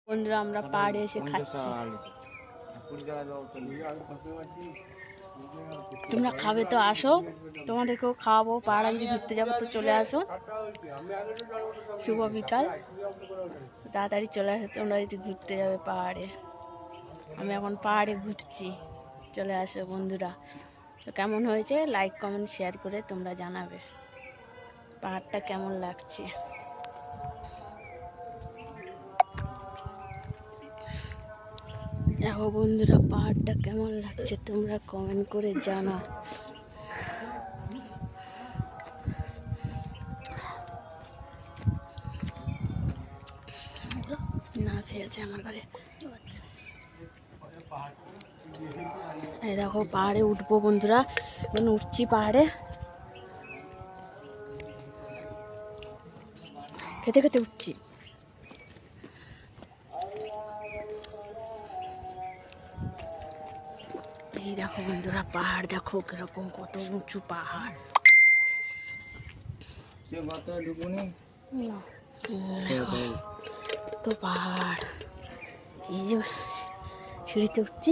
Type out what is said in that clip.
বন্ধুরা আমরা পাহাড়ে এসে খাচ্ছি। তোমরা খাবে তো আসো, তোমাদেরকেও খাওয়াবো। পাহাড়ে যদি ঘুরতে যাবো তো চলে আসো। শুভ বিকাল, তাড়াতাড়ি চলে আসো তোমরা যদি ঘুরতে যাবে পাহাড়ে। আমি এখন পাহাড়ে ঘুরছি, চলে আসো বন্ধুরা। তো কেমন হয়েছে লাইক কমেন্ট শেয়ার করে তোমরা জানাবে পাহাড়টা কেমন লাগছে। দেখো বন্ধুরা পাহাড়টা কেমন লাগছে তোমরা কমেন্ট করে জানাও। না আছে আমার ঘরে। এই দেখো পাহাড়ে উঠবো বন্ধুরা, এখন উঠছি পাহাড়ে। খেতে খেতে উঠছি। এই দেখো বন্ধুরা পাহাড় দেখো কিরকম, কত উঁচু পাহাড়। তো পাহাড়, এই যে সিঁড়িতে উঠছি।